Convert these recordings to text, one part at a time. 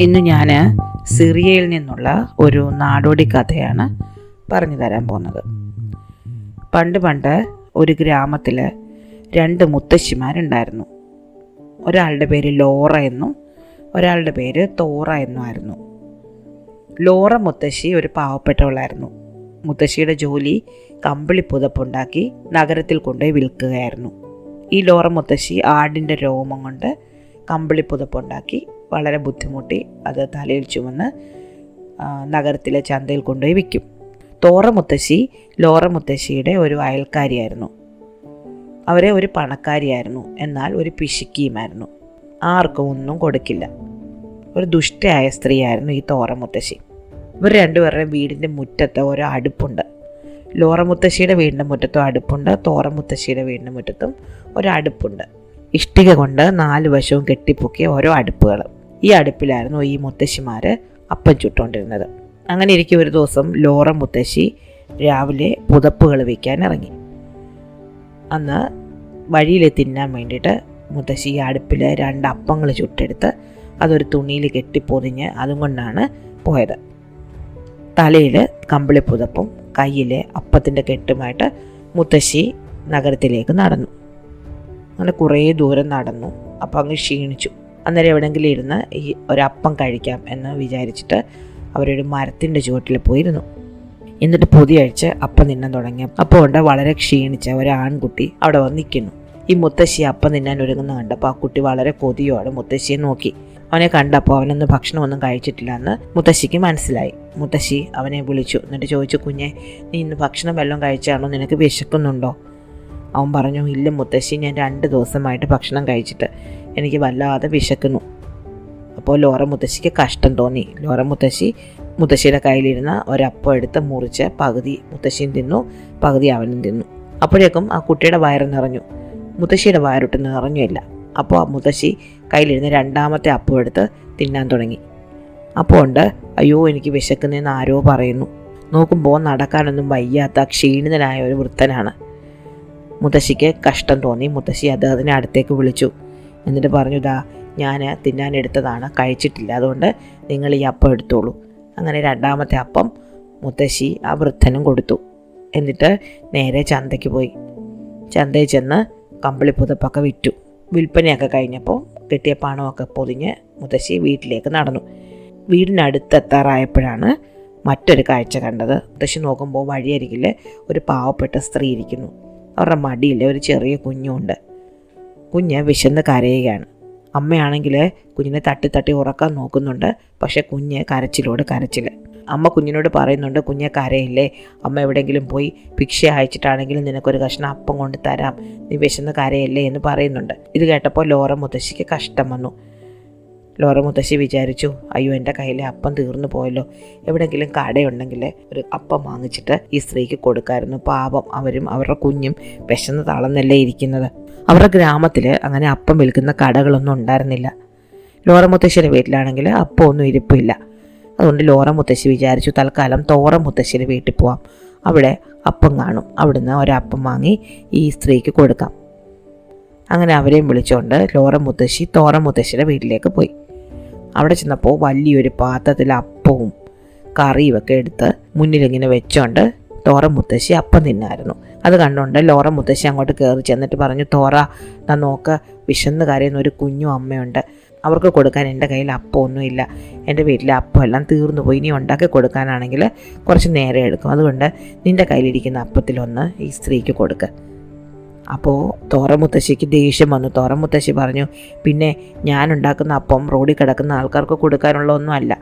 ഇന്ന് ഞാൻ സിറിയയിൽ നിന്നുള്ള ഒരു നാടോടി കഥയാണ് പറഞ്ഞു തരാൻ പോകുന്നത്. പണ്ട് ഒരു ഗ്രാമത്തിൽ 2 മുത്തശ്ശിമാരുണ്ടായിരുന്നു. ഒരാളുടെ പേര് ലോറ എന്നും ഒരാളുടെ പേര് തോറ എന്നുമായിരുന്നു. ലോറ മുത്തശ്ശി ഒരു പാവപ്പെട്ടവളായിരുന്നു. മുത്തശ്ശിയുടെ ജോലി കമ്പിളി പുതപ്പുണ്ടാക്കി നഗരത്തിൽ കൊണ്ടുപോയി വിൽക്കുകയായിരുന്നു. ഈ ലോറ മുത്തശ്ശി ആടിൻ്റെ രോമം കൊണ്ട് കമ്പിളി പുതപ്പുണ്ടാക്കി വളരെ ബുദ്ധിമുട്ടി അത് തലയിൽ ചുമന്ന് നഗരത്തിലെ ചന്തയിൽ കൊണ്ടുപോയി വിൽക്കും. തോറ മുത്തശ്ശി ലോറ മുത്തശ്ശിയുടെ ഒരു അയൽക്കാരിയായിരുന്നു. അവരെ ഒരു പണക്കാരിയായിരുന്നു, എന്നാൽ ഒരു പിശുക്കിയുമായിരുന്നു. ആർക്കും ഒന്നും കൊടുക്കില്ല. ഒരു ദുഷ്ടയായ സ്ത്രീയായിരുന്നു ഈ തോറ മുത്തശ്ശി. ഇവർ രണ്ടുപേരുടെ വീടിൻ്റെ മുറ്റത്ത് ഓരോ അടുപ്പുണ്ട്. ലോറ മുത്തശ്ശിയുടെ വീടിൻ്റെ മുറ്റത്തും അടുപ്പുണ്ട്, തോറ മുത്തശ്ശിയുടെ വീടിൻ്റെ മുറ്റത്തും ഒരടുപ്പുണ്ട്. ഇഷ്ടിക കൊണ്ട് 4 വശവും കെട്ടിപ്പൊക്കിയ ഓരോ അടുപ്പുകൾ. ഈ അടുപ്പിലായിരുന്നു ഈ മുത്തശ്ശിമാർ അപ്പം ചുട്ടുകൊണ്ടിരുന്നത്. അങ്ങനെ ഇരിക്കും ഒരു ദിവസം ലോറ മുത്തശ്ശി രാവിലെ പുതപ്പുകൾ വയ്ക്കാൻ ഇറങ്ങി. അന്ന് വഴിയിൽ തിന്നാൻ വേണ്ടിയിട്ട് മുത്തശ്ശി ഈ അടുപ്പിൽ 2 അപ്പങ്ങൾ ചുട്ടെടുത്ത് അതൊരു തുണിയിൽ കെട്ടിപ്പൊതിഞ്ഞ് അതും കൊണ്ടാണ് പോയത്. തലയിൽ കമ്പിളി പുതപ്പും കയ്യിൽ അപ്പത്തിൻ്റെ കെട്ടുമായിട്ട് മുത്തശ്ശി നഗരത്തിലേക്ക് നടന്നു. അങ്ങനെ കുറേ ദൂരം നടന്നു. അപ്പം അങ്ങ് ക്ഷീണിച്ചു. അന്നേരം എവിടെയെങ്കിലും ഇരുന്ന് ഈ ഒരപ്പം കഴിക്കാം എന്ന് വിചാരിച്ചിട്ട് അവരൊരു മരത്തിൻ്റെ ചുവട്ടിൽ പോയിരുന്നു. എന്നിട്ട് പൊതിയഴിച്ച് അപ്പം തിന്നാൻ തുടങ്ങി. അപ്പോൾ ഉണ്ട് വളരെ ക്ഷീണിച്ച ഒരു ആൺകുട്ടി അവിടെ വന്ന് നിൽക്കുന്നു. ഈ മുത്തശ്ശി അപ്പം തിന്നാൻ ഒരുങ്ങുന്ന കണ്ടപ്പോൾ ആ കുട്ടി വളരെ കൊതിയോടെ മുത്തശ്ശിയെ നോക്കി. അവനെ കണ്ടപ്പോൾ അവനൊന്നും ഭക്ഷണമൊന്നും കഴിച്ചിട്ടില്ല എന്ന് മുത്തശ്ശിക്ക് മനസ്സിലായി. മുത്തശ്ശി അവനെ വിളിച്ചു. എന്നിട്ട് ചോദിച്ചു, കുഞ്ഞെ, നീ ഇന്ന് ഭക്ഷണം വല്ലതും കഴിച്ചാണോ? നിനക്ക് വിശക്കുന്നുണ്ടോ? അവൻ പറഞ്ഞു, ഇല്ല മുത്തശ്ശി, ഞാൻ 2 ദിവസമായിട്ട് ഭക്ഷണം കഴിച്ചിട്ട് എനിക്ക് വല്ലാതെ വിശക്കുന്നു. അപ്പോൾ ലോറ മുത്തശ്ശിക്ക് കഷ്ടം തോന്നി. ലോറ മുത്തശ്ശിയുടെ കയ്യിലിരുന്ന ഒരപ്പം എടുത്ത് മുറിച്ച് പകുതി മുത്തശ്ശിയും തിന്നു, പകുതി അവനും തിന്നു. അപ്പോഴേക്കും ആ കുട്ടിയുടെ വയറ് നിറഞ്ഞു. മുത്തശ്ശിയുടെ വയറൊട്ട് നിറഞ്ഞില്ല. അപ്പോൾ ആ മുത്തശ്ശി കയ്യിലിരുന്ന് 2ാമത്തെ അപ്പം എടുത്ത് തിന്നാൻ തുടങ്ങി. അപ്പോൾ ഉണ്ട്, അയ്യോ എനിക്ക് വിശക്കുന്നതെന്ന് ആരോ പറയുന്നു. നോക്കുമ്പോൾ നടക്കാനൊന്നും വയ്യാത്ത ക്ഷീണിതനായ ഒരു വൃദ്ധനാണ്. മുത്തശ്ശിക്ക് കഷ്ടം തോന്നി. മുത്തശ്ശി അദ്ദേഹത്തിനെ അടുത്തേക്ക് വിളിച്ചു. എന്നിട്ട് പറഞ്ഞു, ദാ ഞാൻ തിന്നാനെടുത്തതാണ്, കഴിച്ചിട്ടില്ല, അതുകൊണ്ട് നിങ്ങൾ ഈ അപ്പം എടുത്തോളൂ. അങ്ങനെ 2ാമത്തെ അപ്പം മുത്തശ്ശി ആ വൃദ്ധനും കൊടുത്തു. എന്നിട്ട് നേരെ ചന്തയ്ക്ക് പോയി. ചന്തയിൽ ചെന്ന് കമ്പിളി പുതപ്പൊക്കെ വിറ്റു. വിൽപ്പനയൊക്കെ കഴിഞ്ഞപ്പോൾ കിട്ടിയ പണമൊക്കെ പൊതിഞ്ഞ് മുത്തശ്ശി വീട്ടിലേക്ക് നടന്നു. വീടിനടുത്തെത്താറായപ്പോഴാണ് മറ്റൊരു കാഴ്ച കണ്ടത്. മുത്തശ്ശി നോക്കുമ്പോൾ വഴിയരികിൽ ഒരു പാവപ്പെട്ട സ്ത്രീ ഇരിക്കുന്നു. അവരുടെ മടിയിൽ ഒരു ചെറിയ കുഞ്ഞുണ്ട്. കുഞ്ഞ് വിശന്ന് കരയുകയാണ്. അമ്മയാണെങ്കിൽ കുഞ്ഞിനെ തട്ടി ഉറക്കാൻ നോക്കുന്നുണ്ട്. പക്ഷെ കുഞ്ഞ് കരച്ചിലോട് കരച്ചിൽ. അമ്മ കുഞ്ഞിനോട് പറയുന്നുണ്ട്, കുഞ്ഞെ കരയില്ലേ, അമ്മ എവിടെയെങ്കിലും പോയി ഭിക്ഷ അയച്ചിട്ടാണെങ്കിലും നിനക്കൊരു കഷ്ണം അപ്പം കൊണ്ട് തരാം, നീ വിശന്ന് കരയല്ലേ എന്ന് പറയുന്നുണ്ട്. ഇത് കേട്ടപ്പോൾ ലോറ മുത്തശ്ശിക്ക് കഷ്ടം വന്നു. ലോറ മുത്തശ്ശി വിചാരിച്ചു, അയ്യോ എൻ്റെ കയ്യിലെ അപ്പം തീർന്നു പോയല്ലോ, എവിടെയെങ്കിലും കടയുണ്ടെങ്കിൽ ഒരു അപ്പം വാങ്ങിച്ചിട്ട് ഈ സ്ത്രീക്ക് കൊടുക്കാമായിരുന്നു. പാപം, അവരും അവരുടെ കുഞ്ഞും വിശന്ന് തളർന്നല്ലേ ഇരിക്കുന്നത്. അവരുടെ ഗ്രാമത്തിൽ അങ്ങനെ അപ്പം വിൽക്കുന്ന കടകളൊന്നും ഉണ്ടായിരുന്നില്ല. ലോറ മുത്തശ്ശിയുടെ വീട്ടിലാണെങ്കിൽ അപ്പം ഒന്നും ഇരിപ്പില്ല. അതുകൊണ്ട് ലോറ മുത്തശ്ശി വിചാരിച്ചു, തൽക്കാലം തോറ മുത്തശ്ശിയുടെ വീട്ടിൽ പോവാം, അവിടെ അപ്പം കാണും, അവിടുന്ന് ഒരപ്പം വാങ്ങി ഈ സ്ത്രീക്ക് കൊടുക്കാം. അങ്ങനെ അവരെയും വിളിച്ചുകൊണ്ട് ലോറ മുത്തശ്ശി തോറ മുത്തശ്ശിയുടെ വീട്ടിലേക്ക് പോയി. അവിടെ ചെന്നപ്പോൾ വലിയൊരു പാത്രത്തിൽ അപ്പവും കറിയും ഒക്കെ എടുത്ത് മുന്നിലിങ്ങനെ വെച്ചോണ്ട് തോറ മുത്തശ്ശി അപ്പം തിന്നായിരുന്നു. അത് കണ്ടുകൊണ്ട് ലോറ മുത്തശ്ശി അങ്ങോട്ട് കയറി ചെന്നിട്ട് പറഞ്ഞു, തോറ, ഞാൻ നോക്ക്, വിശന്ന് കരയുന്ന ഒരു കുഞ്ഞും അമ്മയുണ്ട്, അവർക്ക് കൊടുക്കാൻ എൻ്റെ കയ്യിൽ അപ്പമൊന്നുമില്ല, എൻ്റെ വീട്ടിലെ അപ്പം എല്ലാം തീർന്നു പോയി, ഇനി ഉണ്ടാക്കി കൊടുക്കാനാണെങ്കിൽ കുറച്ച് നേരം എടുക്കും, അതുകൊണ്ട് നിൻ്റെ കയ്യിലിരിക്കുന്ന അപ്പത്തിലൊന്ന് ഈ സ്ത്രീക്ക് കൊടുക്കുക. അപ്പോൾ തോറ മുത്തശ്ശിക്ക് ദേഷ്യം വന്നു. തോറ മുത്തശ്ശി പറഞ്ഞു, പിന്നെ ഞാൻ ഉണ്ടാക്കുന്ന അപ്പം റോഡിൽ കിടക്കുന്ന ആൾക്കാർക്ക് കൊടുക്കാനുള്ള ഒന്നും അല്ല,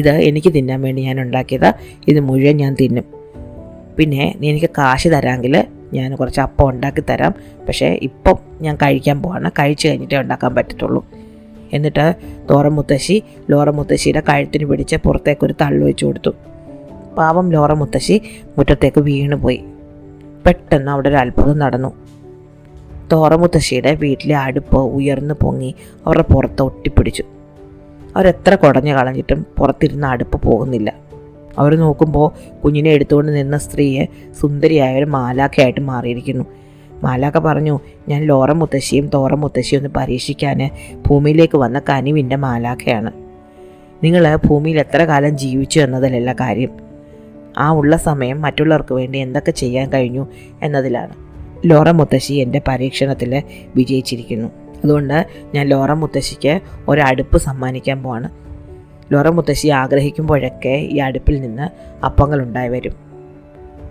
ഇത് എനിക്ക് തിന്നാൻ വേണ്ടി ഞാൻ ഉണ്ടാക്കിയത്, ഇത് മുഴുവൻ ഞാൻ തിന്നും. പിന്നെ നീ എനിക്ക് കാശ് തരാമെങ്കിൽ ഞാൻ കുറച്ച് അപ്പം ഉണ്ടാക്കി തരാം, പക്ഷേ ഇപ്പം ഞാൻ കഴിക്കാൻ പോവാണ്, കഴിച്ച് കഴിഞ്ഞിട്ടേ ഉണ്ടാക്കാൻ പറ്റത്തുള്ളൂ. എന്നിട്ട് തോറ മുത്തശ്ശി ലോറ മുത്തശ്ശിയുടെ കഴുത്തിന് പിടിച്ച് പുറത്തേക്കൊരു തള്ളു വെച്ച് കൊടുത്തു. പാവം ലോറ മുത്തശ്ശി മുറ്റത്തേക്ക് വീണു പോയി. പെട്ടെന്ന് അവിടെ ഒരു അത്ഭുതം നടന്നു. തോറ മുത്തശ്ശിയുടെ വീട്ടിലെ അടുപ്പ് ഉയർന്നു പൊങ്ങി അവരുടെ പുറത്ത് ഒട്ടിപ്പിടിച്ചു. അവരെത്ര കുടഞ്ഞു കളഞ്ഞിട്ടും പുറത്തിരുന്ന അടുപ്പ് പോകുന്നില്ല. അവർ നോക്കുമ്പോൾ കുഞ്ഞിനെ എടുത്തുകൊണ്ട് നിന്ന സ്ത്രീയെ സുന്ദരിയായ ഒരു മാലാഖയായിട്ട് മാറിയിരിക്കുന്നു. മാലാഖ പറഞ്ഞു, ഞാൻ ലോറ മുത്തശ്ശിയും തോറ മുത്തശ്ശിയും ഒന്ന് പരീക്ഷിക്കാൻ ഭൂമിയിലേക്ക് വന്ന കനിവിൻ്റെ മാലാഖയാണ്. നിങ്ങൾ ഭൂമിയിൽ എത്ര കാലം ജീവിച്ചു എന്നതിലല്ല കാര്യം, ആ ഉള്ള സമയം മറ്റുള്ളവർക്ക് വേണ്ടി എന്തൊക്കെ ചെയ്യാൻ കഴിഞ്ഞു എന്നതിലാണ്. ലോറ മുത്തശ്ശി എൻ്റെ പരീക്ഷണത്തിൽ വിജയിച്ചിരിക്കുന്നു. അതുകൊണ്ട് ഞാൻ ലോറ മുത്തശ്ശിക്ക് ഒരടുപ്പ് സമ്മാനിക്കാൻ പോവാണ്. ലോറ മുത്തശ്ശി ആഗ്രഹിക്കുമ്പോഴൊക്കെ ഈ അടുപ്പിൽ നിന്ന് അപ്പങ്ങൾ ഉണ്ടായി വരും.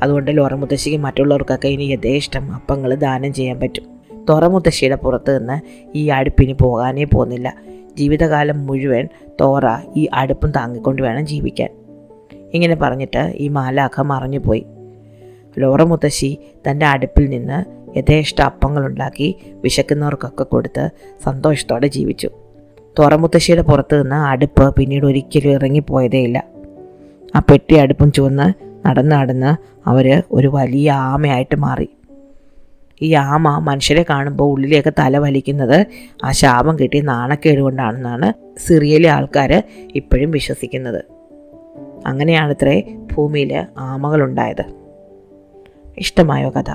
അതുകൊണ്ട് ലോറ മുത്തശ്ശിക്ക് മറ്റുള്ളവർക്കൊക്കെ ഇനി യഥേഷ്ടം അപ്പങ്ങൾ ദാനം ചെയ്യാൻ പറ്റും. ലോറ മുത്തശ്ശിയുടെ പുറത്ത് നിന്ന് ഈ അടുപ്പിനി പോകാനേ പോകുന്നില്ല. ജീവിതകാലം മുഴുവൻ തോറ ഈ അടുപ്പും താങ്ങിക്കൊണ്ട് വേണം ജീവിക്കാൻ. ഇങ്ങനെ പറഞ്ഞിട്ട് ഈ മാലാഖ മറഞ്ഞുപോയി. ലോറ മുത്തശ്ശി തൻ്റെ അടുപ്പിൽ നിന്ന് യഥേഷ്ട അപ്പങ്ങളുണ്ടാക്കി വിശക്കുന്നവർക്കൊക്കെ കൊടുത്ത് സന്തോഷത്തോടെ ജീവിച്ചു. തോറ മുത്തശ്ശിയുടെ പുറത്ത് നിന്ന് അടുപ്പ് പിന്നീട് ഒരിക്കലും ഇറങ്ങിപ്പോയതേയില്ല. ആ പെട്ടി അടുപ്പും ചുവന്ന് നടന്ന് അവർ ഒരു വലിയ ആമയായിട്ട് മാറി. ഈ ആമ മനുഷ്യരെ കാണുമ്പോൾ ഉള്ളിലേക്ക് തല വലിക്കുന്നത് ആ ശാപം കിട്ടിയ നാണക്കേട് കൊണ്ടാണെന്നാണ് സിറിയയിലെ ആൾക്കാർ ഇപ്പോഴും വിശ്വസിക്കുന്നത്. അങ്ങനെയാണത്രേ ഭൂമിയിൽ ആമകളുണ്ടായത്. ഇഷ്ടമായോ കഥ?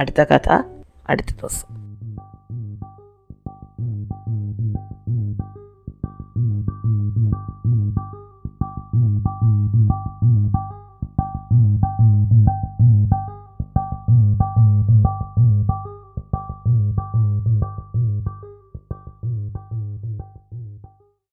അടുത്ത കഥ അടുത്ത ദിവസം.